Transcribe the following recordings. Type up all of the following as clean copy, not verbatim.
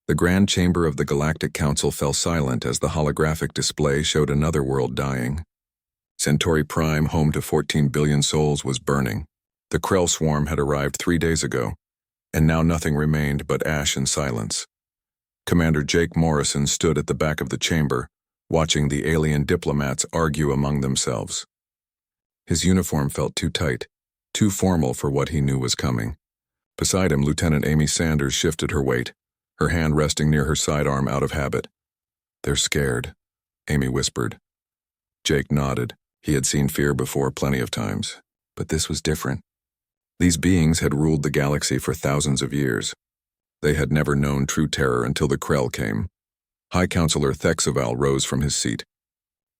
The grand chamber of the Galactic Council fell silent as the holographic display showed another world dying. Centauri Prime, home to 14 billion souls, was burning. The Krell swarm had arrived 3 days ago, and now nothing remained but ash and silence. Commander Jake Morrison stood at the back of the chamber, watching the alien diplomats argue among themselves. His uniform felt too tight, too formal for what he knew was coming. Beside him, Lieutenant Amy Sanders shifted her weight, her hand resting near her sidearm out of habit. "They're scared," Amy whispered. Jake nodded. He had seen fear before plenty of times, but this was different. These beings had ruled the galaxy for thousands of years. They had never known true terror until the Krell came. High Counselor Thexaval rose from his seat.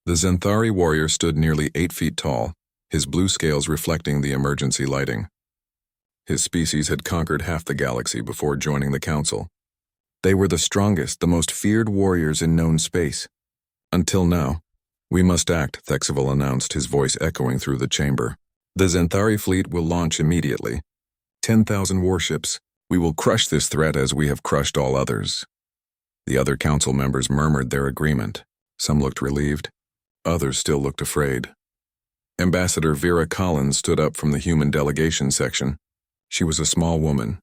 The Zenthari warrior stood nearly 8 feet tall, his blue scales reflecting the emergency lighting. His species had conquered half the galaxy before joining the Council. They were the strongest, the most feared warriors in known space. Until now. "We must act," Thexaval announced, his voice echoing through the chamber. "The Zenthari fleet will launch immediately. 10,000 warships. We will crush this threat as we have crushed all others." The other council members murmured their agreement. Some looked relieved. Others still looked afraid. Ambassador Vera Collins stood up from the human delegation section. She was a small woman,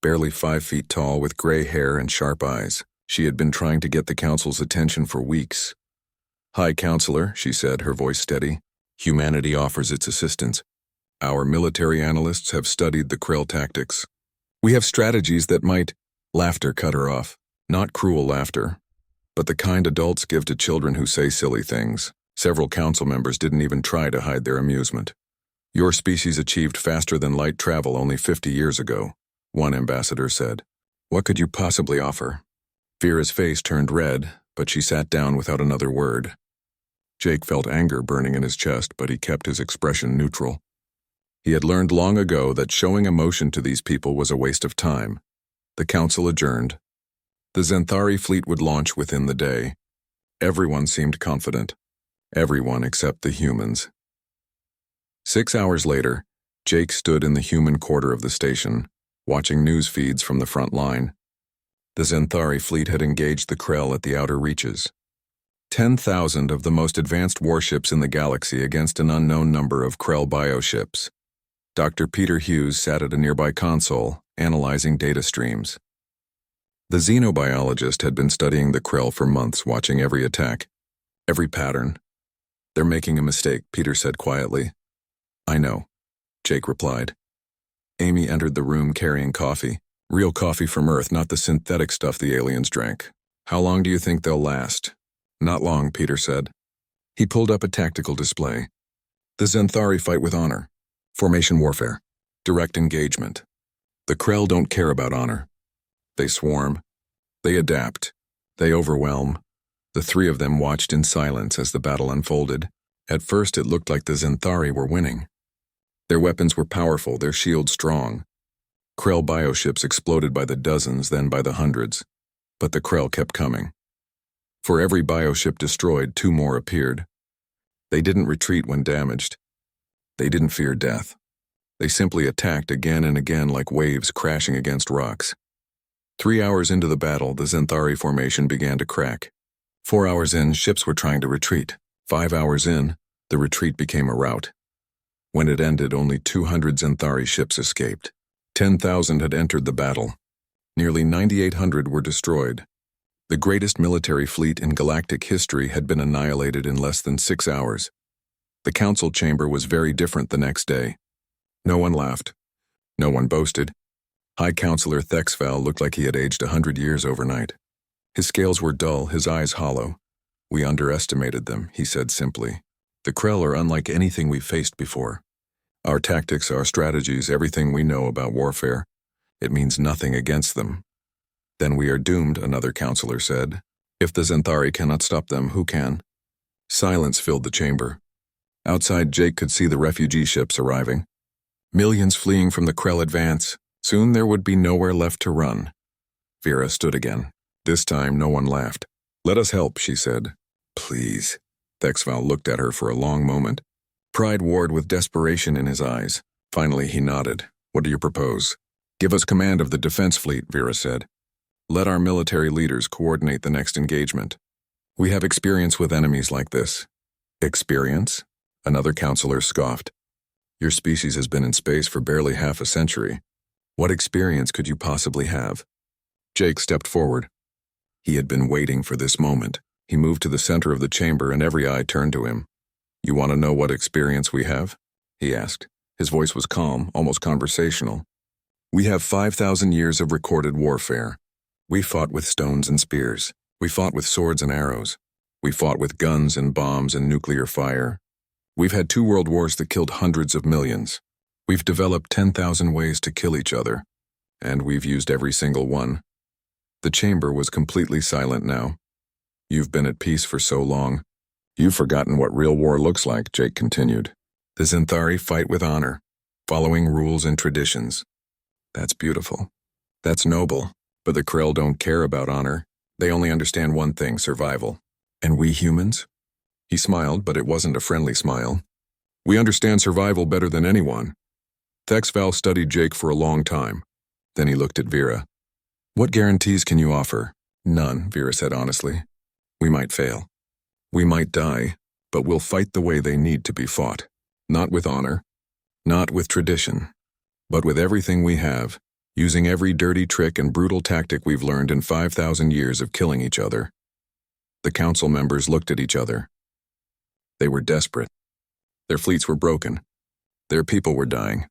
barely 5 feet tall, with gray hair and sharp eyes. She had been trying to get the council's attention for weeks. "High Counselor," she said, her voice steady, "humanity offers its assistance. Our military analysts have studied the Krell tactics. We have strategies that might—" Laughter cut her off. Not cruel laughter, but the kind adults give to children who say silly things. Several council members didn't even try to hide their amusement. "Your species achieved faster than light travel only 50 years ago," one ambassador said. "What could you possibly offer?" Vera's face turned red, but she sat down without another word. Jake felt anger burning in his chest, but he kept his expression neutral. He had learned long ago that showing emotion to these people was a waste of time. The council adjourned. The Zenthari fleet would launch within the day. Everyone seemed confident. Everyone except the humans. 6 hours later, Jake stood in the human quarter of the station, watching news feeds from the front line. The Zenthari fleet had engaged the Krell at the outer reaches. 10,000 of the most advanced warships in the galaxy against an unknown number of Krell bioships. Dr. Peter Hughes sat at a nearby console, analyzing data streams. The xenobiologist had been studying the Krell for months, watching every attack, every pattern. "They're making a mistake," Peter said quietly. "I know," Jake replied. Amy entered the room carrying coffee. Real coffee from Earth, not the synthetic stuff the aliens drank. "How long do you think they'll last?" "Not long," Peter said. He pulled up a tactical display. "The Zenthari fight with honor. Formation warfare. Direct engagement. The Krell don't care about honor. They swarm. They adapt. They overwhelm." The three of them watched in silence as the battle unfolded. At first it looked like the Zenthari were winning. Their weapons were powerful, their shields strong. Krell bioships exploded by the dozens, then by the hundreds. But the Krell kept coming. For every bioship destroyed, 2 more appeared. They didn't retreat when damaged. They didn't fear death. They simply attacked again and again like waves crashing against rocks. 3 hours into the battle, the Zenthari formation began to crack. 4 hours in, ships were trying to retreat. 5 hours in, the retreat became a rout. When it ended, only 200 Zenthari ships escaped. 10,000 had entered the battle. Nearly 9,800 were destroyed. The greatest military fleet in galactic history had been annihilated in less than 6 hours. The council chamber was very different the next day. No one laughed. No one boasted. High Counselor Thexaval looked like he had aged 100 years overnight. His scales were dull, his eyes hollow. "We underestimated them," he said simply. "The Krell are unlike anything we've faced before. Our tactics, our strategies, everything we know about warfare, it means nothing against them." "Then we are doomed," another counselor said. "If the Zenthari cannot stop them, who can?" Silence filled the chamber. Outside, Jake could see the refugee ships arriving. Millions fleeing from the Krell advance. Soon there would be nowhere left to run. Vera stood again. This time, no one laughed. "Let us help," she said. "Please." Thexaval looked at her for a long moment. Pride warred with desperation in his eyes. Finally, he nodded. "What do you propose?" "Give us command of the defense fleet," Vera said. Let our military leaders coordinate the next engagement. We have experience with enemies like this. Experience? Another counselor scoffed. Your species has been in space for barely half a century. What experience could you possibly have? Jake stepped forward. He had been waiting for this moment. He moved to the center of the chamber and every eye turned to him. You want to know what experience we have? He asked. His voice was calm, almost conversational. We have 5,000 years of recorded warfare. We fought with stones and spears. We fought with swords and arrows. We fought with guns and bombs and nuclear fire. We've had 2 world wars that killed hundreds of millions. We've developed 10,000 ways to kill each other, and we've used every single one. The chamber was completely silent now. You've been at peace for so long. You've forgotten what real war looks like, Jake continued. The Xanthari fight with honor, following rules and traditions. That's beautiful. That's noble. But the Krell don't care about honor. They only understand one thing, survival. And we humans? He smiled, but it wasn't a friendly smile. We understand survival better than anyone. Thexval studied Jake for a long time. Then he looked at Vera. What guarantees can you offer? None, Vera said honestly. We might fail. We might die, but we'll fight the way they need to be fought. Not with honor, not with tradition, but with everything we have, using every dirty trick and brutal tactic we've learned in 5,000 years of killing each other. The council members looked at each other. They were desperate. Their fleets were broken. Their people were dying.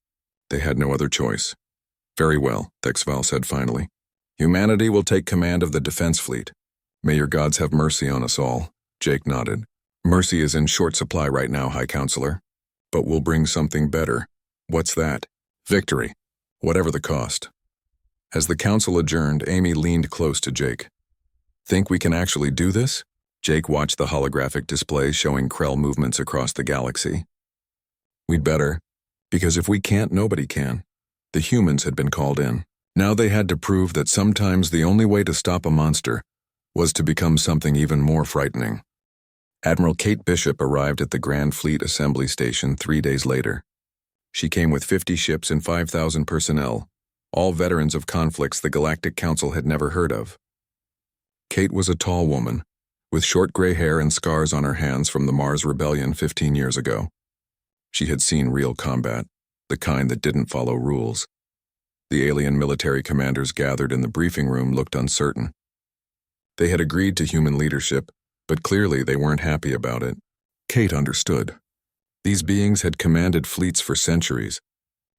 They had no other choice. Very well, Thexval said finally. Humanity will take command of the defense fleet. May your gods have mercy on us all. Jake nodded. Mercy is in short supply right now, High Counselor. But we'll bring something better. What's that? Victory. Whatever the cost. As the council adjourned, Amy leaned close to Jake. Think we can actually do this? Jake watched the holographic display showing Krell movements across the galaxy. We'd better, because if we can't, nobody can. The humans had been called in. Now they had to prove that sometimes the only way to stop a monster was to become something even more frightening. Admiral Kate Bishop arrived at the Grand Fleet Assembly Station 3 days later. She came with 50 ships and 5,000 personnel, all veterans of conflicts the Galactic Council had never heard of. Kate was a tall woman, with short gray hair and scars on her hands from the Mars Rebellion 15 years ago. She had seen real combat, the kind that didn't follow rules. The alien military commanders gathered in the briefing room looked uncertain. They had agreed to human leadership, but clearly they weren't happy about it. Kate understood. These beings had commanded fleets for centuries.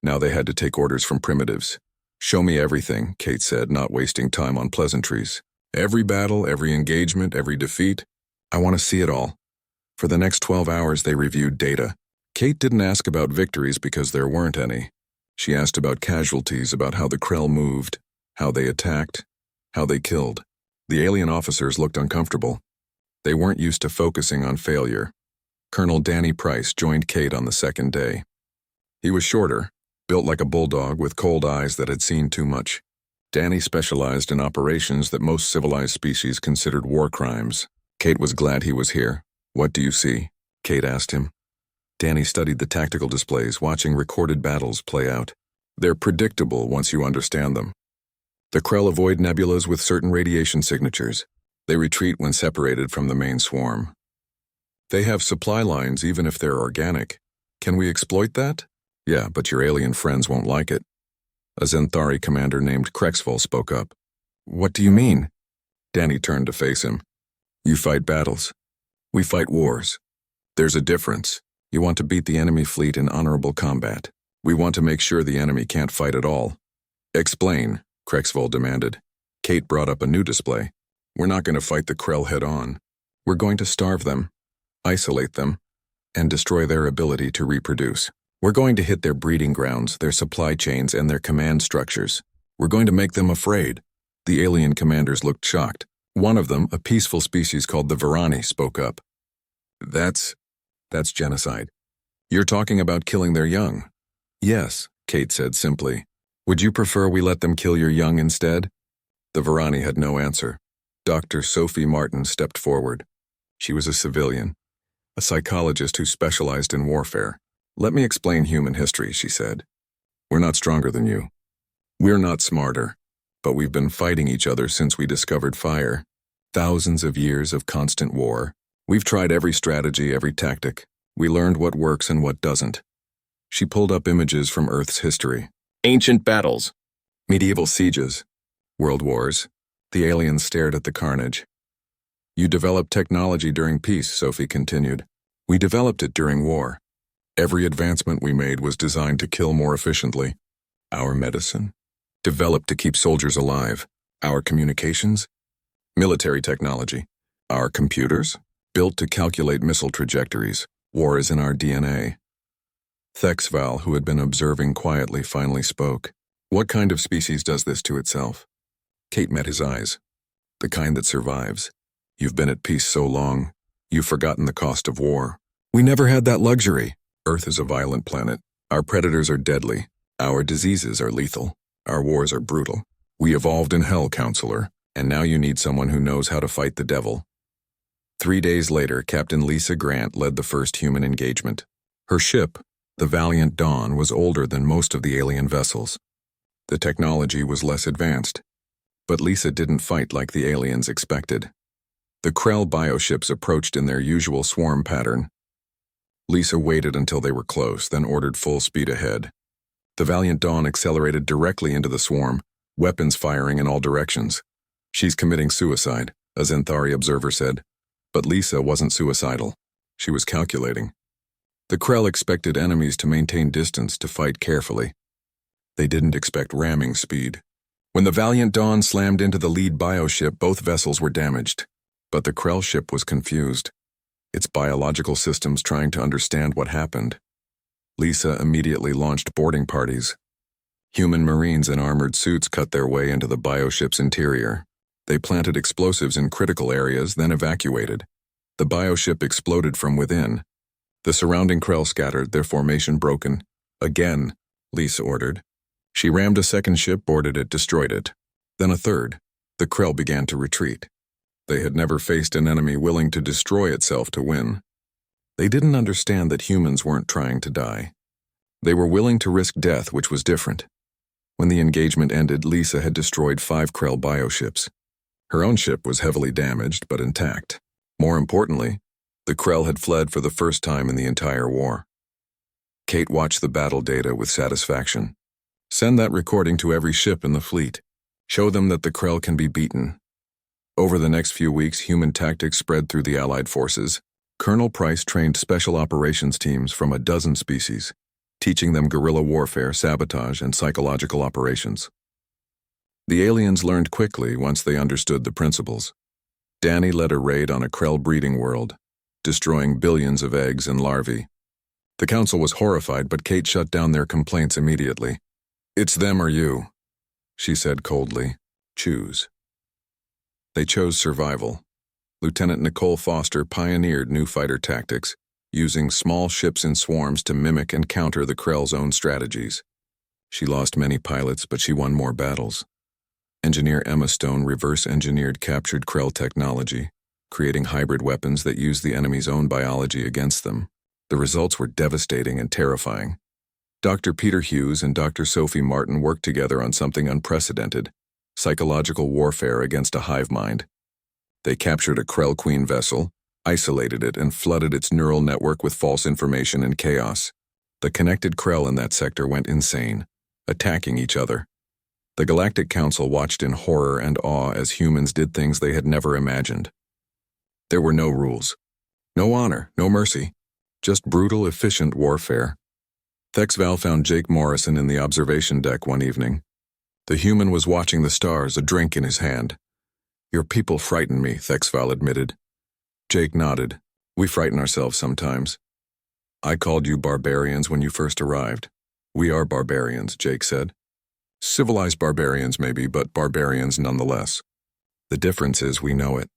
Now they had to take orders from primitives. Show me everything, Kate said, not wasting time on pleasantries. Every battle, every engagement, every defeat. I want to see it all. For the next 12 hours they reviewed data. Kate didn't ask about victories because there weren't any. She asked about casualties, about how the Krell moved, how they attacked, how they killed. The alien officers looked uncomfortable. They weren't used to focusing on failure. Colonel Danny Price joined Kate on the second day. He was shorter, built like a bulldog with cold eyes that had seen too much. Danny specialized in operations that most civilized species considered war crimes. Kate was glad he was here. What do you see? Kate asked him. Danny studied the tactical displays, watching recorded battles play out. They're predictable once you understand them. The Krell avoid nebulas with certain radiation signatures. They retreat when separated from the main swarm. They have supply lines even if they're organic. Can we exploit that? Yeah, but your alien friends won't like it. A Xanthari commander named Krexval spoke up. What do you mean? Danny turned to face him. You fight battles. We fight wars. There's a difference. You want to beat the enemy fleet in honorable combat. We want to make sure the enemy can't fight at all. Explain, Krexval demanded. Kate brought up a new display. We're not going to fight the Krell head-on. We're going to starve them, isolate them, and destroy their ability to reproduce. We're going to hit their breeding grounds, their supply chains, and their command structures. We're going to make them afraid. The alien commanders looked shocked. One of them, a peaceful species called the Varani, spoke up. That's genocide. You're talking about killing their young. Yes, Kate said simply. Would you prefer we let them kill your young instead? The Varani had no answer. Dr. Sophie Martin stepped forward. She was a civilian, a psychologist who specialized in warfare. Let me explain human history, she said. We're not stronger than you. We're not smarter. but we've been fighting each other since we discovered fire. Thousands of years of constant war. We've tried every strategy, every tactic. We learned what works and what doesn't. She pulled up images from Earth's history. Ancient battles. Medieval sieges. World wars. The aliens stared at the carnage. You developed technology during peace, Sophie continued. We developed it during war. Every advancement we made was designed to kill more efficiently. Our medicine? Developed to keep soldiers alive. Our communications? Military technology. Our computers? Built to calculate missile trajectories. War is in our DNA. Thexval, who had been observing quietly, finally spoke. What kind of species does this to itself? Kate met his eyes. The kind that survives. You've been at peace so long, you've forgotten the cost of war. We never had that luxury. Earth is a violent planet. Our predators are deadly. Our diseases are lethal. Our wars are brutal. We evolved in hell, counselor, and now you need someone who knows how to fight the devil. 3 days later, Captain Lisa Grant led the first human engagement. Her ship, the Valiant Dawn, was older than most of the alien vessels. The technology was less advanced, but Lisa didn't fight like the aliens expected. The Krell bioships approached in their usual swarm pattern. Lisa waited until they were close, then ordered full speed ahead. The Valiant Dawn accelerated directly into the swarm, weapons firing in all directions. She's committing suicide, a Xanthari observer said. But Lisa wasn't suicidal. She was calculating. The Krell expected enemies to maintain distance, to fight carefully. They didn't expect ramming speed. When the Valiant Dawn slammed into the lead bioship, both vessels were damaged. But the Krell ship was confused, its biological systems trying to understand what happened. Lisa immediately launched boarding parties. Human Marines in armored suits cut their way into the bioship's interior. They planted explosives in critical areas, then evacuated. The bioship exploded from within. The surrounding Krell scattered, their formation broken. Again, Lisa ordered. She rammed a second ship, boarded it, destroyed it. Then a third. The Krell began to retreat. They had never faced an enemy willing to destroy itself to win. They didn't understand that humans weren't trying to die. They were willing to risk death, which was different. When the engagement ended, Lisa had destroyed 5 Krell bioships. Her own ship was heavily damaged, but intact. More importantly, the Krell had fled for the first time in the entire war. Kate watched the battle data with satisfaction. Send that recording to every ship in the fleet. Show them that the Krell can be beaten. Over the next few weeks, human tactics spread through the Allied forces. Colonel Price trained special operations teams from a dozen species, teaching them guerrilla warfare, sabotage, and psychological operations. The aliens learned quickly once they understood the principles. Danny led a raid on a Krell breeding world, destroying billions of eggs and larvae. The council was horrified, but Kate shut down their complaints immediately. It's them or you, she said coldly. Choose. They chose survival. Lieutenant Nicole Foster pioneered new fighter tactics, using small ships in swarms to mimic and counter the Krell's own strategies. She lost many pilots, but she won more battles. Engineer Emma Stone reverse-engineered captured Krell technology, creating hybrid weapons that used the enemy's own biology against them. The results were devastating and terrifying. Dr. Peter Hughes and Dr. Sophie Martin worked together on something unprecedented: psychological warfare against a hive mind. They captured a Krell Queen vessel, isolated it, and flooded its neural network with false information and chaos. The connected Krell in that sector went insane, attacking each other. The Galactic Council watched in horror and awe as humans did things they had never imagined. There were no rules, no honor, no mercy, just brutal, efficient warfare. Thexval found Jake Morrison in the observation deck one evening. The human was watching the stars, a drink in his hand. Your people frighten me, Thexval admitted. Jake nodded. We frighten ourselves sometimes. I called you barbarians when you first arrived. We are barbarians, Jake said. Civilized barbarians maybe, but barbarians nonetheless. The difference is we know it.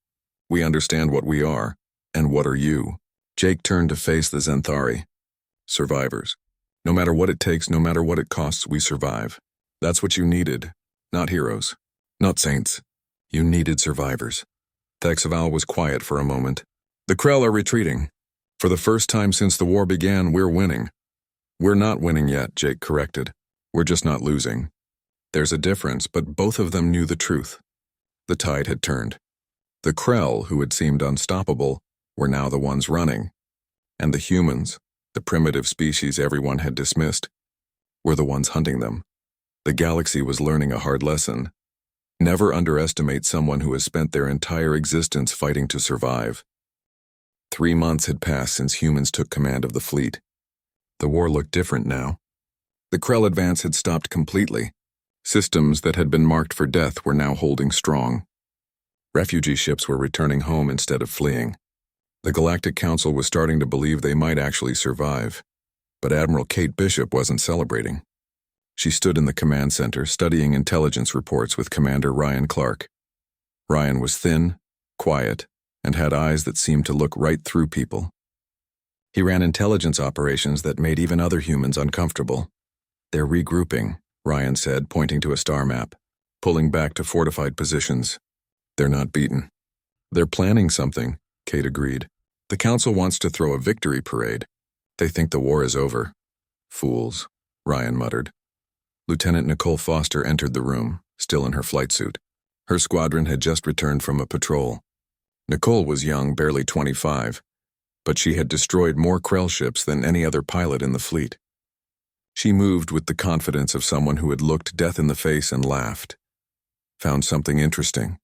We understand what we are, and what are you. Jake turned to face the Xanthari. Survivors. No matter what it takes, no matter what it costs, we survive. That's what you needed. Not heroes. Not saints. You needed survivors. Thexval was quiet for a moment. The Krell are retreating. For the first time since the war began, we're winning. We're not winning yet, Jake corrected. We're just not losing. There's a difference, but both of them knew the truth. The tide had turned. The Krell, who had seemed unstoppable, were now the ones running. And the humans, the primitive species everyone had dismissed, were the ones hunting them. The galaxy was learning a hard lesson. Never underestimate someone who has spent their entire existence fighting to survive. 3 months had passed since humans took command of the fleet. The war looked different now. The Krell advance had stopped completely. Systems that had been marked for death were now holding strong. Refugee ships were returning home instead of fleeing. The Galactic Council was starting to believe they might actually survive, but Admiral Kate Bishop wasn't celebrating. She stood in the command center studying intelligence reports with Commander Ryan Clark. Ryan was thin, quiet, and had eyes that seemed to look right through people. He ran intelligence operations that made even other humans uncomfortable. "They're regrouping," Ryan said, pointing to a star map, "pulling back to fortified positions. They're not beaten." "They're planning something," Kate agreed. "The Council wants to throw a victory parade. They think the war is over." "Fools," Ryan muttered. Lieutenant Nicole Foster entered the room, still in her flight suit. Her squadron had just returned from a patrol. Nicole was young, barely 25, but she had destroyed more Krell ships than any other pilot in the fleet. She moved with the confidence of someone who had looked death in the face and laughed. "Found something interesting,"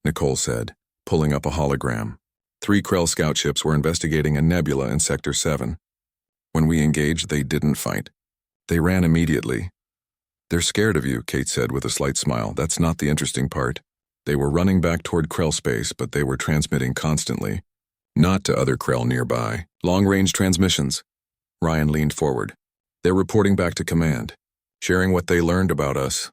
Nicole said, pulling up a hologram. 3 Krell scout ships were investigating a nebula in Sector 7. When we engaged, they didn't fight. They ran immediately. "They're scared of you," Kate said with a slight smile. "That's not the interesting part. They were running back toward Krell space, but they were transmitting constantly. Not to other Krell nearby. Long-range transmissions." Ryan leaned forward. "They're reporting back to command, sharing what they learned about us."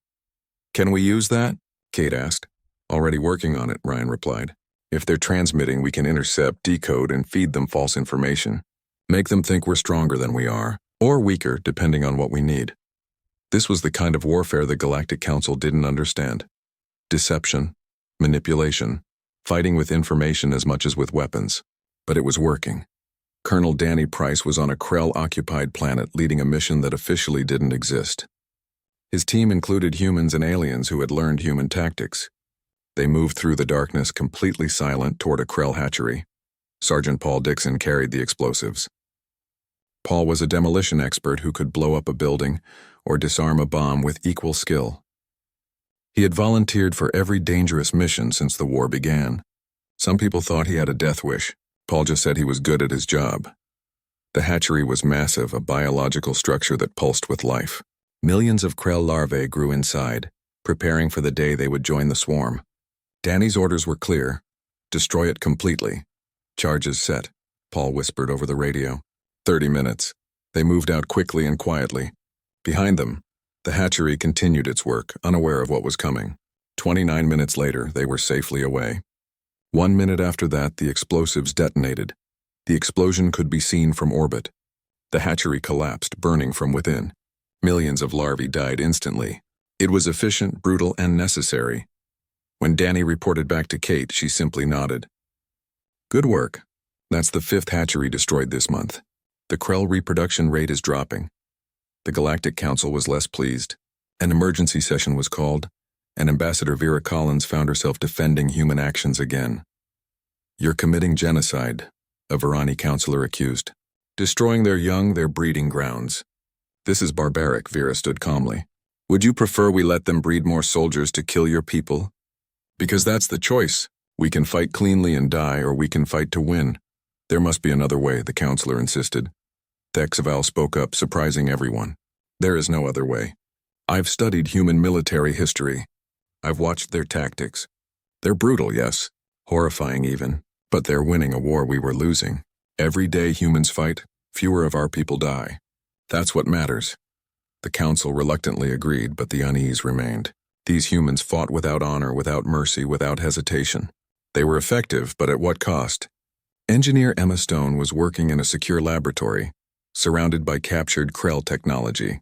"Can we use that?" Kate asked. "Already working on it," Ryan replied. "If they're transmitting, we can intercept, decode, and feed them false information. Make them think we're stronger than we are, or weaker, depending on what we need." This was the kind of warfare the Galactic Council didn't understand. Deception, manipulation, fighting with information as much as with weapons. But it was working. Colonel Danny Price was on a Krell-occupied planet leading a mission that officially didn't exist. His team included humans and aliens who had learned human tactics. They moved through the darkness completely silent toward a Krell hatchery. Sergeant Paul Dixon carried the explosives. Paul was a demolition expert who could blow up a building or disarm a bomb with equal skill. He had volunteered for every dangerous mission since the war began. Some people thought he had a death wish. Paul just said he was good at his job. The hatchery was massive, a biological structure that pulsed with life. Millions of Krell larvae grew inside, preparing for the day they would join the swarm. Danny's orders were clear. "Destroy it completely." "Charges set," Paul whispered over the radio. 30 minutes. They moved out quickly and quietly. Behind them, the hatchery continued its work, unaware of what was coming. 29 minutes later, they were safely away. 1 minute after that, the explosives detonated. The explosion could be seen from orbit. The hatchery collapsed, burning from within. Millions of larvae died instantly. It was efficient, brutal, and necessary. When Danny reported back to Kate, she simply nodded. "Good work. That's the 5th hatchery destroyed this month. The Krell reproduction rate is dropping." The Galactic Council was less pleased. An emergency session was called, and Ambassador Vera Collins found herself defending human actions again. "You're committing genocide," a Verani counselor accused. "Destroying their young, their breeding grounds." "This is barbaric," Vera stood calmly. "Would you prefer we let them breed more soldiers to kill your people?" "Because that's the choice. We can fight cleanly and die, or we can fight to win. There must be another way," the counselor insisted. Thexaval spoke up, surprising everyone. "There is no other way. I've studied human military history. I've watched their tactics. They're brutal, yes, horrifying even, but they're winning a war we were losing. Every day humans fight, fewer of our people die. That's what matters." The council reluctantly agreed, but the unease remained. These humans fought without honor, without mercy, without hesitation. They were effective, but at what cost? Engineer Emma Stone was working in a secure laboratory, surrounded by captured Krell technology.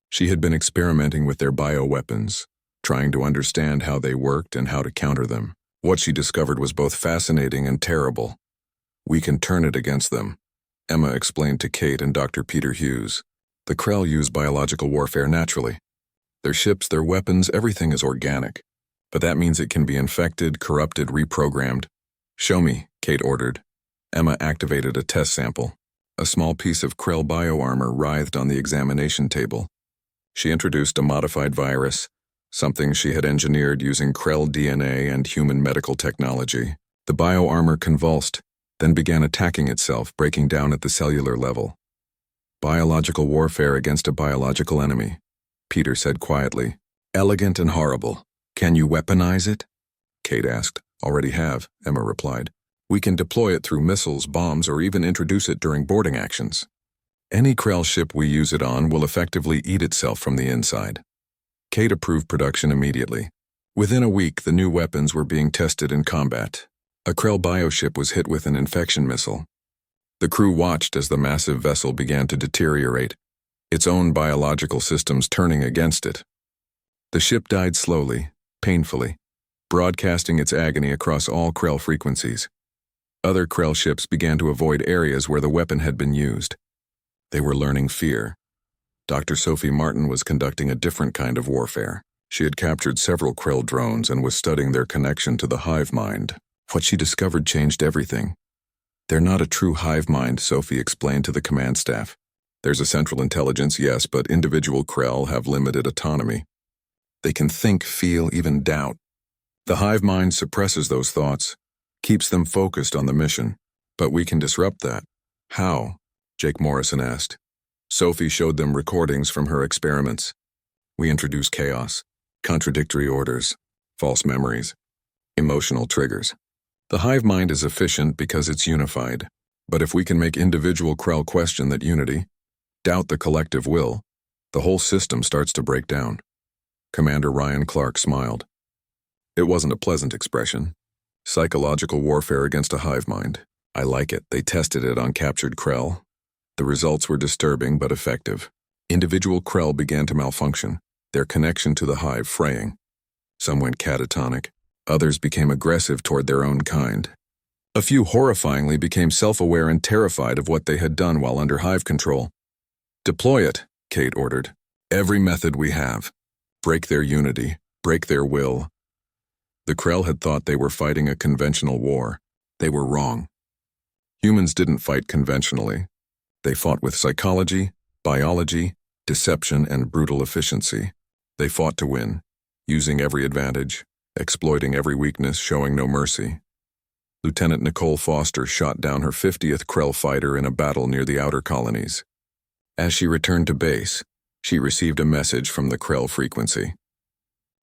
She had been experimenting with their bioweapons, trying to understand how they worked and how to counter them. What she discovered was both fascinating and terrible. "We can turn it against them," Emma explained to Kate and Dr. Peter Hughes. "The Krell use biological warfare naturally. Their ships, their weapons, everything is organic. But that means it can be infected, corrupted, reprogrammed. Show me, Kate ordered. Emma activated a test sample. A small piece of Krell bioarmor writhed on the examination table. She introduced a modified virus, something she had engineered using Krell DNA and human medical technology. The bioarmor convulsed, then began attacking itself, breaking down at the cellular level. Biological warfare against a biological enemy, Peter said quietly. Elegant and horrible. Can you weaponize it? Kate asked. Already have, Emma replied. We can deploy it through missiles, bombs, or even introduce it during boarding actions. Any Krell ship we use it on will effectively eat itself from the inside. Kate approved production immediately. Within a week, the new weapons were being tested in combat. A Krell bioship was hit with an infection missile. The crew watched as the massive vessel began to deteriorate, its own biological systems turning against it. The ship died slowly, painfully, broadcasting its agony across all Krell frequencies. Other Krell ships began to avoid areas where the weapon had been used. They were learning fear. Dr. Sophie Martin was conducting a different kind of warfare. She had captured several Krell drones and was studying their connection to the hive mind. What she discovered changed everything. They're not a true hive mind, Sophie explained to the command staff. There's a central intelligence, yes, but individual Krell have limited autonomy. They can think, feel, even doubt. The hive mind suppresses those thoughts, keeps them focused on the mission. But we can disrupt that. How? Jake Morrison asked. Sophie showed them recordings from her experiments. We introduce chaos, contradictory orders, false memories, emotional triggers. The hive mind is efficient because it's unified. But if we can make individual Krell question that unity, doubt the collective will, the whole system starts to break down. Commander Ryan Clark smiled. It wasn't a pleasant expression. Psychological warfare against a hive mind. I like it. They tested it on captured Krell. The results were disturbing but effective. Individual Krell began to malfunction, their connection to the hive fraying. Some went catatonic. Others became aggressive toward their own kind. A few horrifyingly became self-aware and terrified of what they had done while under hive control. Deploy it, Kate ordered. Every method we have. Break their unity, break their will. The Krell had thought they were fighting a conventional war. They were wrong. Humans didn't fight conventionally. They fought with psychology, biology, deception, and brutal efficiency. They fought to win, using every advantage, exploiting every weakness, showing no mercy. Lieutenant Nicole Foster shot down her 50th Krell fighter in a battle near the outer colonies. As she returned to base, she received a message from the Krell frequency.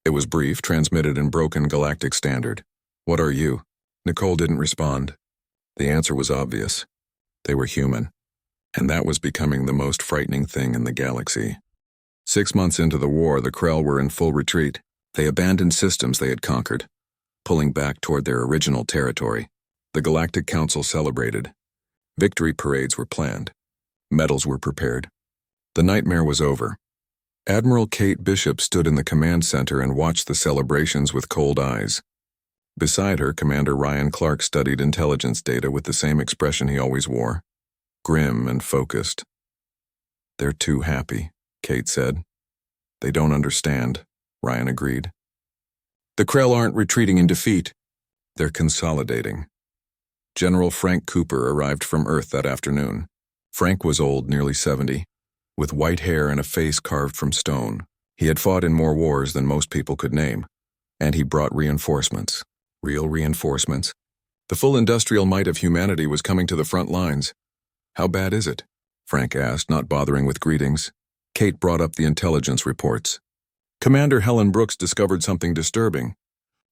It was brief, transmitted in broken galactic standard. What are you? Nicole didn't respond. The answer was obvious. They were human. And that was becoming the most frightening thing in the galaxy. 6 months into the war, the Krell were in full retreat. They abandoned systems they had conquered, pulling back toward their original territory. The Galactic Council celebrated. Victory parades were planned. Medals were prepared. The nightmare was over. Admiral Kate Bishop stood in the command center and watched the celebrations with cold eyes. Beside her, Commander Ryan Clark studied intelligence data with the same expression he always wore, grim and focused. They're too happy, Kate said. They don't understand, Ryan agreed. The Krell aren't retreating in defeat. They're consolidating. General Frank Cooper arrived from Earth that afternoon. Frank was old, nearly 70, with white hair and a face carved from stone. He had fought in more wars than most people could name, and he brought reinforcements. Real reinforcements. The full industrial might of humanity was coming to the front lines. How bad is it? Frank asked, not bothering with greetings. Kate brought up the intelligence reports. Commander Helen Brooks discovered something disturbing.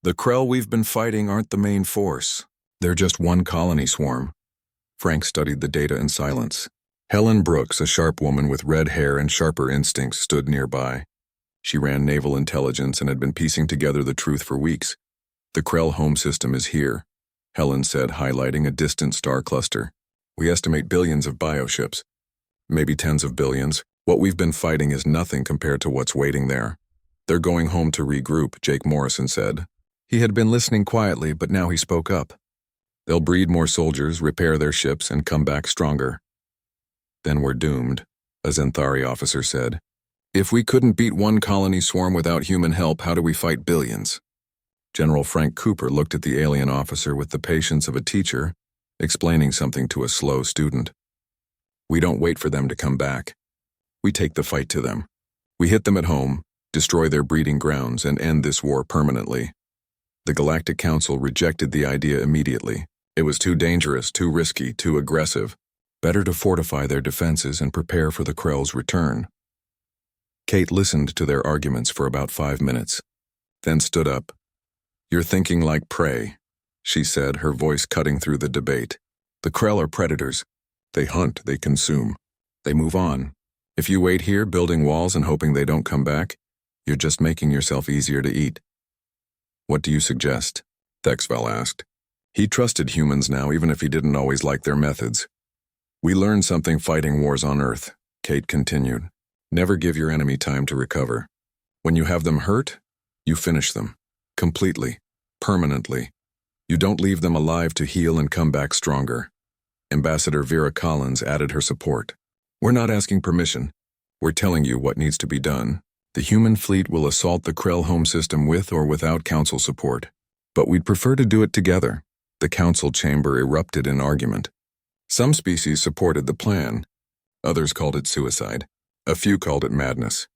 The Krell we've been fighting aren't the main force. They're just one colony swarm. Frank studied the data in silence. Helen Brooks, a sharp woman with red hair and sharper instincts, stood nearby. She ran naval intelligence and had been piecing together the truth for weeks. The Krell home system is here, Helen said, highlighting a distant star cluster. We estimate billions of bioships. Maybe tens of billions. What we've been fighting is nothing compared to what's waiting there. They're going home to regroup, Jake Morrison said. He had been listening quietly, but now he spoke up. They'll breed more soldiers, repair their ships, and come back stronger. Then we're doomed, a Zenthari officer said. If we couldn't beat one colony swarm without human help, how do we fight billions? General Frank Cooper looked at the alien officer with the patience of a teacher, explaining something to a slow student. We don't wait for them to come back. We take the fight to them. We hit them at home, destroy their breeding grounds, and end this war permanently. The Galactic Council rejected the idea immediately. It was too dangerous, too risky, too aggressive. Better to fortify their defenses and prepare for the Krell's return. Kate listened to their arguments for about 5 minutes, then stood up. "You're thinking like prey," she said, her voice cutting through the debate. "The Krell are predators. They hunt, they consume. They move on. If you wait here, building walls and hoping they don't come back, you're just making yourself easier to eat." "What do you suggest?" Thexvel asked. He trusted humans now, even if he didn't always like their methods. "We learned something fighting wars on Earth," Kate continued. "Never give your enemy time to recover. When you have them hurt, you finish them. Completely. Permanently. You don't leave them alive to heal and come back stronger." Ambassador Vera Collins added her support. "We're not asking permission. We're telling you what needs to be done. The human fleet will assault the Krell home system with or without council support. But we'd prefer to do it together." The council chamber erupted in argument. Some species supported the plan. Others called it suicide. A few called it madness.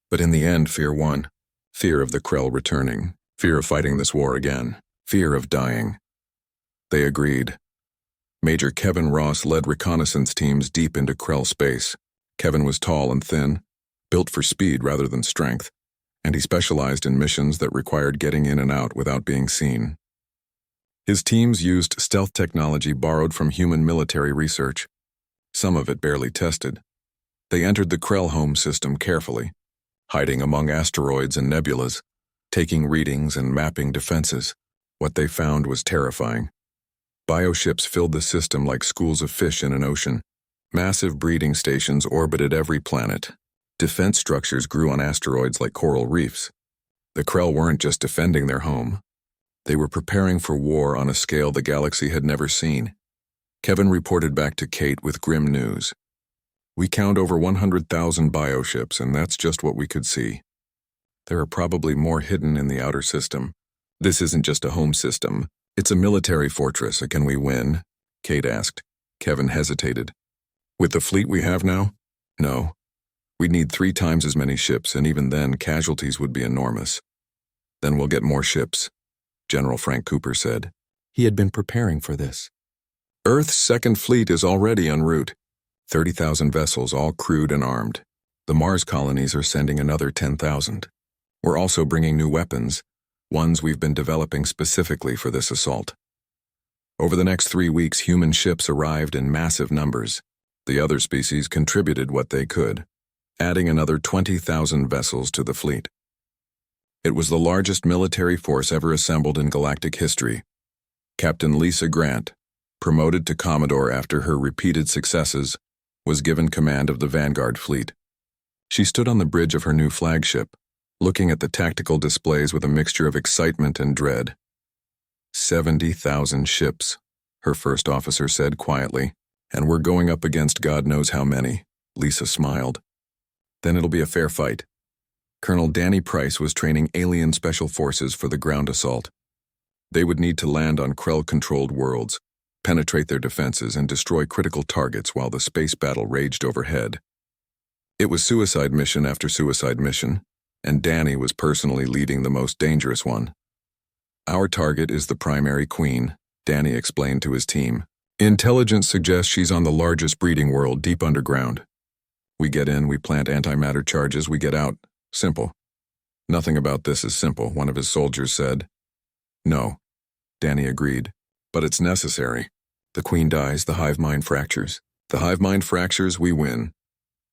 But in the end, fear won. Fear of the Krell returning. Fear of fighting this war again. Fear of dying. They agreed. Major Kevin Ross led reconnaissance teams deep into Krell space. Kevin was tall and thin, built for speed rather than strength, and he specialized in missions that required getting in and out without being seen. His teams used stealth technology borrowed from human military research, some of it barely tested. They entered the Krell home system carefully, hiding among asteroids and nebulas, taking readings and mapping defenses. What they found was terrifying. Bioships filled the system like schools of fish in an ocean. Massive breeding stations orbited every planet. Defense structures grew on asteroids like coral reefs. The Krell weren't just defending their home. They were preparing for war on a scale the galaxy had never seen. Kevin reported back to Kate with grim news. "We count over 100,000 bioships, and that's just what we could see. There are probably more hidden in the outer system. This isn't just a home system. It's a military fortress. Can we win?" Kate asked. Kevin hesitated. "With the fleet we have now? No. We'd need 3 times as many ships, and even then, casualties would be enormous." "Then we'll get more ships," General Frank Cooper said. He had been preparing for this. "Earth's second fleet is already en route. 30,000 vessels, all crewed and armed. The Mars colonies are sending another 10,000. We're also bringing new weapons, ones we've been developing specifically for this assault." Over the next 3 weeks, human ships arrived in massive numbers. The other species contributed what they could, adding another 20,000 vessels to the fleet. It was the largest military force ever assembled in galactic history. Captain Lisa Grant, promoted to Commodore after her repeated successes, was given command of the Vanguard fleet. She stood on the bridge of her new flagship, looking at the tactical displays with a mixture of excitement and dread. 70,000 ships, her first officer said quietly, "and we're going up against God knows how many." Lisa smiled. "Then it'll be a fair fight." Colonel Danny Price was training alien special forces for the ground assault. They would need to land on Krell-controlled worlds, penetrate their defenses, and destroy critical targets while the space battle raged overhead. It was suicide mission after suicide mission, and Danny was personally leading the most dangerous one. "Our target is the primary queen," Danny explained to his team. "Intelligence suggests she's on the largest breeding world deep underground. We get in, we plant antimatter charges, we get out. Simple." "Nothing about this is simple," one of his soldiers said. "No," Danny agreed. "But it's necessary. The queen dies, the hive mind fractures. The hive mind fractures, we win."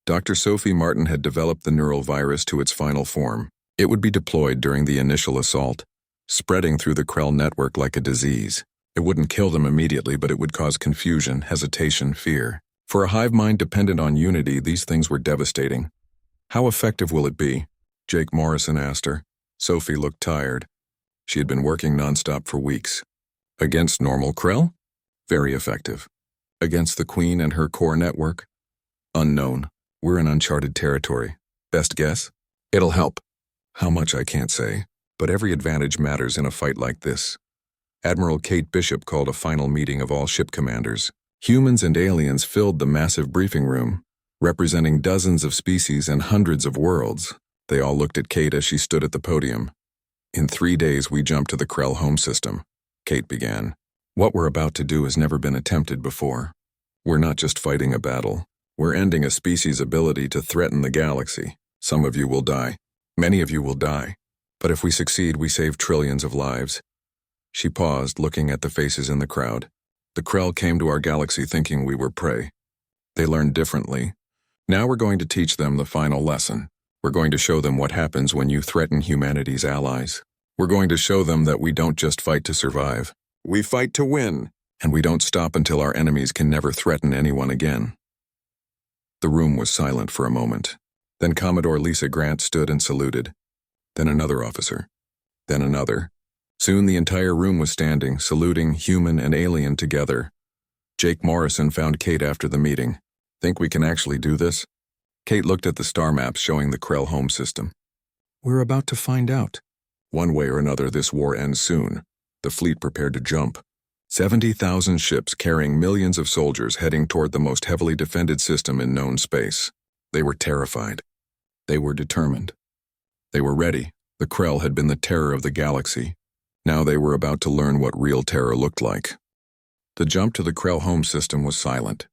Dr. Sophie Martin had developed the neural virus to its final form. It would be deployed during the initial assault, spreading through the Krell network like a disease. It wouldn't kill them immediately, but it would cause confusion, hesitation, fear. For a hive mind dependent on unity, these things were devastating. "How effective will it be?" Jake Morrison asked her. Sophie looked tired. She had been working nonstop for weeks. "Against normal Krell? Very effective. Against the Queen and her core network? Unknown. We're in uncharted territory. Best guess? It'll help. How much I can't say, but every advantage matters in a fight like this. Admiral Kate Bishop called a final meeting of all ship commanders. Humans and aliens filled the massive briefing room, representing dozens of species and hundreds of worlds. They all looked at Kate as she stood at the podium. In 3 days, we jumped to the Krell home system, Kate began. What we're about to do has never been attempted before. We're not just fighting a battle. We're ending a species' ability to threaten the galaxy. Some of you will die. Many of you will die. But if we succeed, we save trillions of lives. She paused, looking at the faces in the crowd. The Krell came to our galaxy thinking we were prey. They learned differently. Now we're going to teach them the final lesson. We're going to show them what happens when you threaten humanity's allies. We're going to show them that we don't just fight to survive. We fight to win, and we don't stop until our enemies can never threaten anyone again. The room was silent for a moment. Then Commodore Lisa Grant stood and saluted. Then another officer. Then another. Soon the entire room was standing, saluting human and alien together. Jake Morrison found Kate after the meeting. Think we can actually do this? Kate looked at the star maps showing the Krell home system. We're about to find out. One way or another, this war ends soon. The fleet prepared to jump. 70,000 ships carrying millions of soldiers heading toward the most heavily defended system in known space. They were terrified. They were determined. They were ready. The Krell had been the terror of the galaxy. Now they were about to learn what real terror looked like. The jump to the Krell home system was silent.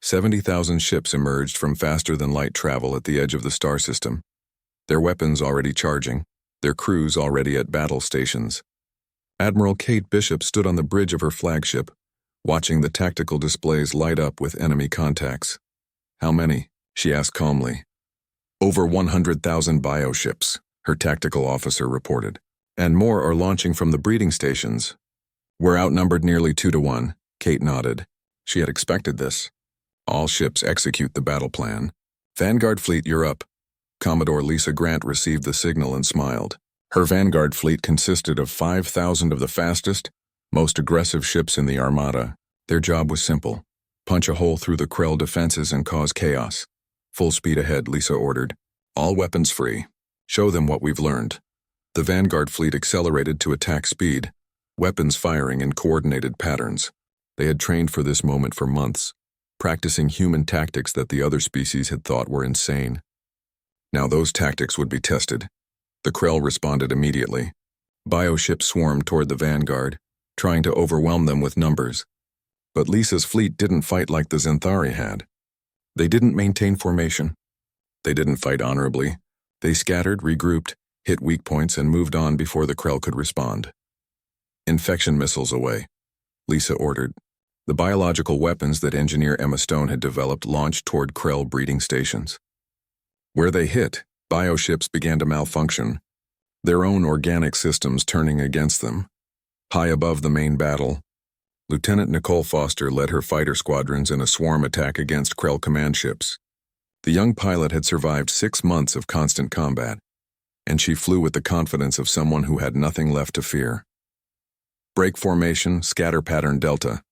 70,000 ships emerged from faster-than-light travel at the edge of the star system. Their weapons already charging, their crews already at battle stations. Admiral Kate Bishop stood on the bridge of her flagship, watching the tactical displays light up with enemy contacts. How many? She asked calmly. Over 100,000 bioships, her tactical officer reported. And more are launching from the breeding stations. We're outnumbered nearly 2-1, Kate nodded. She had expected this. All ships execute the battle plan. Vanguard Fleet, you're up. Commodore Lisa Grant received the signal and smiled. Her Vanguard Fleet consisted of 5,000 of the fastest, most aggressive ships in the Armada. Their job was simple. Punch a hole through the Krell defenses and cause chaos. Full speed ahead, Lisa ordered. All weapons free. Show them what we've learned. The Vanguard Fleet accelerated to attack speed, weapons firing in coordinated patterns. They had trained for this moment for months, practicing human tactics that the other species had thought were insane. Now those tactics would be tested. The Krell responded immediately. Bioships swarmed toward the Vanguard, trying to overwhelm them with numbers. But Lisa's fleet didn't fight like the Zenthari had. They didn't maintain formation. They didn't fight honorably. They scattered, regrouped, hit weak points, and moved on before the Krell could respond. Infection missiles away, Lisa ordered. The biological weapons that engineer Emma Stone had developed launched toward Krell breeding stations. Where they hit, bioships began to malfunction, their own organic systems turning against them. High above the main battle, Lieutenant Nicole Foster led her fighter squadrons in a swarm attack against Krell command ships. The young pilot had survived 6 months of constant combat, and she flew with the confidence of someone who had nothing left to fear. Break formation, scatter pattern delta.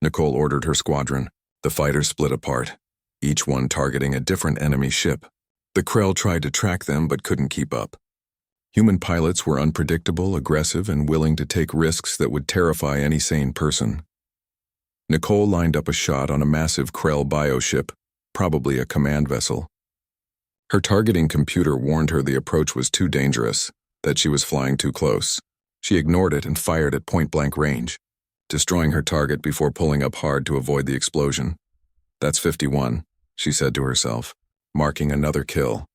Nicole ordered her squadron. The fighters split apart, each one targeting a different enemy ship. The Krell tried to track them but couldn't keep up. Human pilots were unpredictable, aggressive, and willing to take risks that would terrify any sane person. Nicole lined up a shot on a massive Krell bioship, probably a command vessel. Her targeting computer warned her the approach was too dangerous, that she was flying too close. She ignored it and fired at point-blank range, destroying her target before pulling up hard to avoid the explosion. That's 51, she said to herself, marking another kill.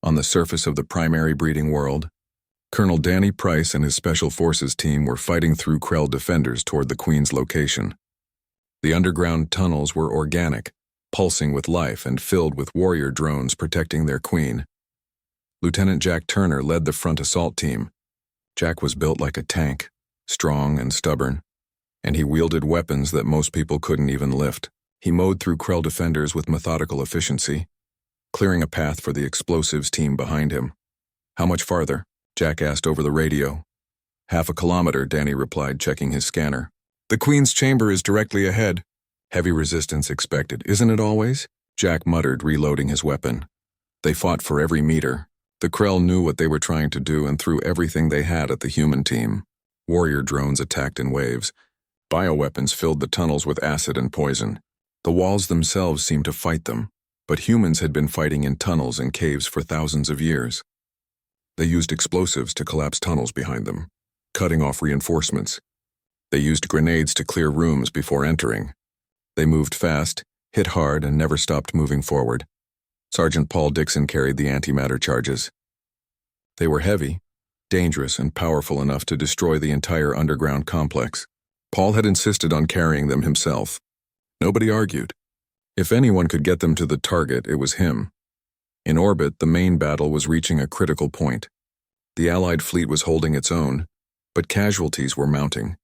On the surface of the primary breeding world, Colonel Danny Price and his Special Forces team were fighting through Krell defenders toward the Queen's location. The underground tunnels were organic, pulsing with life and filled with warrior drones protecting their queen. Lieutenant Jack Turner led the front assault team. Jack was built like a tank, strong and stubborn, and he wielded weapons that most people couldn't even lift. He mowed through Krell defenders with methodical efficiency, clearing a path for the explosives team behind him. How much farther? Jack asked over the radio. 1/2 kilometer, Danny replied, checking his scanner. The Queen's chamber is directly ahead. Heavy resistance expected, isn't it always? Jack muttered, reloading his weapon. They fought for every meter. The Krell knew what they were trying to do and threw everything they had at the human team. Warrior drones attacked in waves. Bioweapons filled the tunnels with acid and poison. The walls themselves seemed to fight them, but humans had been fighting in tunnels and caves for thousands of years. They used explosives to collapse tunnels behind them, cutting off reinforcements. They used grenades to clear rooms before entering. They moved fast, hit hard, and never stopped moving forward. Sergeant Paul Dixon carried the antimatter charges. They were heavy, dangerous, and powerful enough to destroy the entire underground complex. Paul had insisted on carrying them himself. Nobody argued. If anyone could get them to the target, it was him. In orbit, the main battle was reaching a critical point. The Allied fleet was holding its own, but casualties were mounting.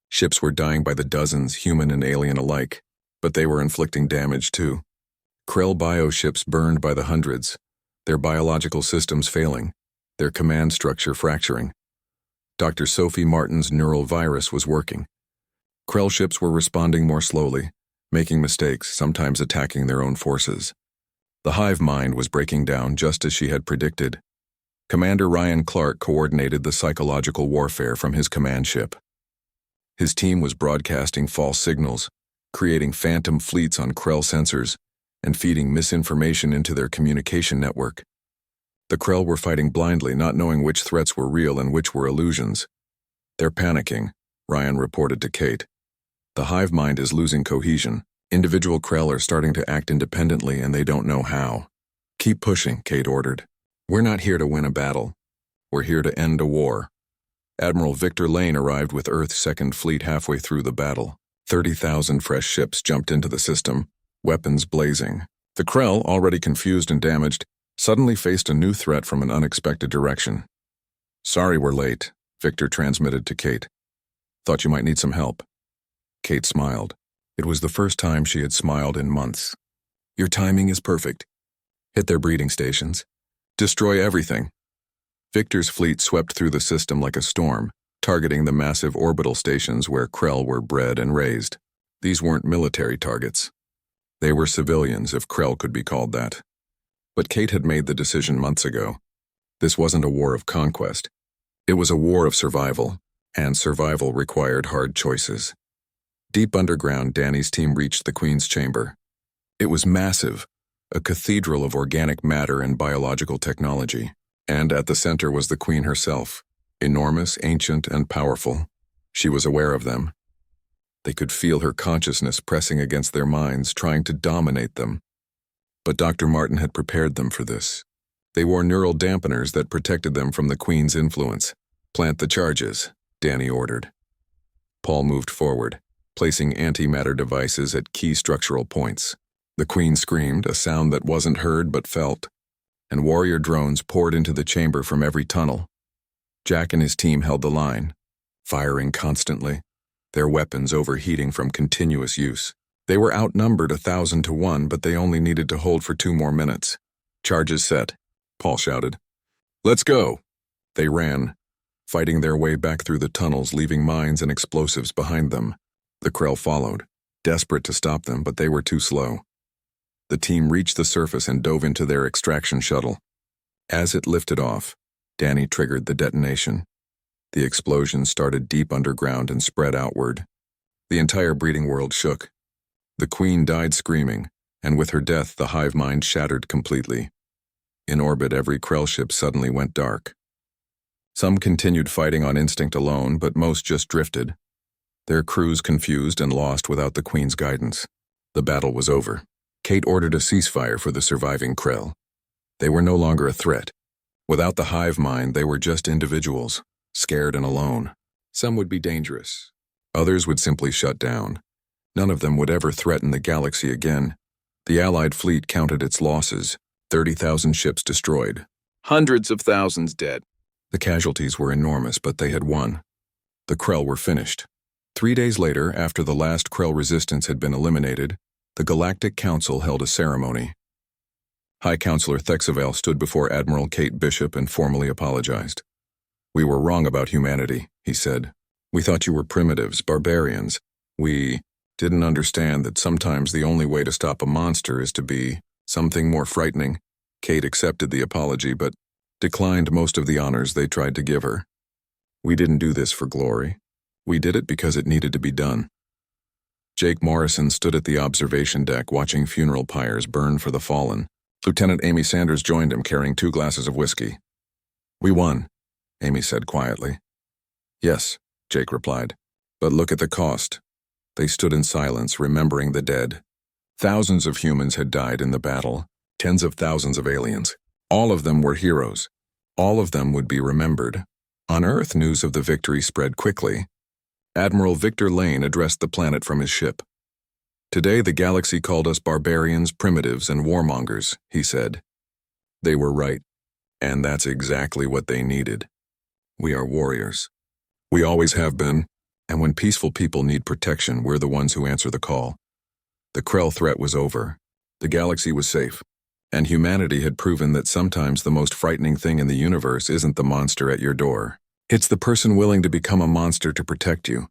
Ships were dying by the dozens, human and alien alike, but they were inflicting damage too. Krell bioships burned by the hundreds, their biological systems failing, their command structure fracturing. Dr. Sophie Martin's neural virus was working. Krell ships were responding more slowly, making mistakes, sometimes attacking their own forces. The hive mind was breaking down just as she had predicted. Commander Ryan Clark coordinated the psychological warfare from his command ship. His team was broadcasting false signals, creating phantom fleets on Krell sensors, and feeding misinformation into their communication network. The Krell were fighting blindly, not knowing which threats were real and which were illusions. "They're panicking," Ryan reported to Kate. "The hive mind is losing cohesion. Individual Krell are starting to act independently and they don't know how." "Keep pushing," Kate ordered. "We're not here to win a battle. We're here to end a war." Admiral Victor Lane arrived with Earth's Second Fleet halfway through the battle. 30,000 fresh ships jumped into the system, weapons blazing. The Krell, already confused and damaged, suddenly faced a new threat from an unexpected direction. "Sorry we're late," Victor transmitted to Kate. "Thought you might need some help." Kate smiled. It was the first time she had smiled in months. "Your timing is perfect. Hit their breeding stations. Destroy everything." Victor's fleet swept through the system like a storm, targeting the massive orbital stations where Krell were bred and raised. These weren't military targets. They were civilians, if Krell could be called that. But Kate had made the decision months ago. This wasn't a war of conquest. It was a war of survival, and survival required hard choices. Deep underground, Danny's team reached the Queen's chamber. It was massive, a cathedral of organic matter and biological technology. And at the center was the Queen herself, enormous, ancient, and powerful. She was aware of them. They could feel her consciousness pressing against their minds, trying to dominate them. But Dr. Martin had prepared them for this. They wore neural dampeners that protected them from the Queen's influence. "Plant the charges," Danny ordered. Paul moved forward, placing antimatter devices at key structural points. The Queen screamed, a sound that wasn't heard but felt, and warrior drones poured into the chamber from every tunnel. Jack and his team held the line, firing constantly, their weapons overheating from continuous use. They were outnumbered 1,000 to 1, but they only needed to hold for 2 more minutes. "Charges set," Paul shouted. "Let's go!" They ran, fighting their way back through the tunnels, leaving mines and explosives behind them. The Krell followed, desperate to stop them, but they were too slow. The team reached the surface and dove into their extraction shuttle. As it lifted off, Danny triggered the detonation. The explosion started deep underground and spread outward. The entire breeding world shook. The Queen died screaming, and with her death the hive mind shattered completely. In orbit, every Krell ship suddenly went dark. Some continued fighting on instinct alone, but most just drifted, their crews confused and lost without the Queen's guidance. The battle was over. Kate ordered a ceasefire for the surviving Krell. They were no longer a threat. Without the hive mind, they were just individuals, scared and alone. Some would be dangerous. Others would simply shut down. None of them would ever threaten the galaxy again. The Allied fleet counted its losses, 30,000 ships destroyed, hundreds of thousands dead. The casualties were enormous, but they had won. The Krell were finished. 3 days later, after the last Krell resistance had been eliminated, the Galactic Council held a ceremony. High Counselor Thexavale stood before Admiral Kate Bishop and formally apologized. "We were wrong about humanity," he said. "We thought you were primitives, barbarians. We didn't understand that sometimes the only way to stop a monster is to be something more frightening. Kate accepted the apology but declined most of the honors they tried to give her. We didn't do this for glory. We did it because it needed to be done. Jake Morrison stood at the observation deck watching funeral pyres burn for the fallen. Lieutenant Amy Sanders joined him carrying 2 glasses of whiskey. We won, Amy said quietly. Yes, Jake replied, but look at the cost. They stood in silence, remembering the dead. Thousands of humans had died in the battle, tens of thousands of aliens. All of them were heroes. All of them would be remembered. On Earth, news of the victory spread quickly. Admiral Victor Lane addressed the planet from his ship. Today the galaxy called us barbarians, primitives, and warmongers, he said. They were right, and that's exactly what they needed. We are warriors. We always have been, and when peaceful people need protection, we're the ones who answer the call. The Krell threat was over. The galaxy was safe, and humanity had proven that sometimes the most frightening thing in the universe isn't the monster at your door. It's the person willing to become a monster to protect you.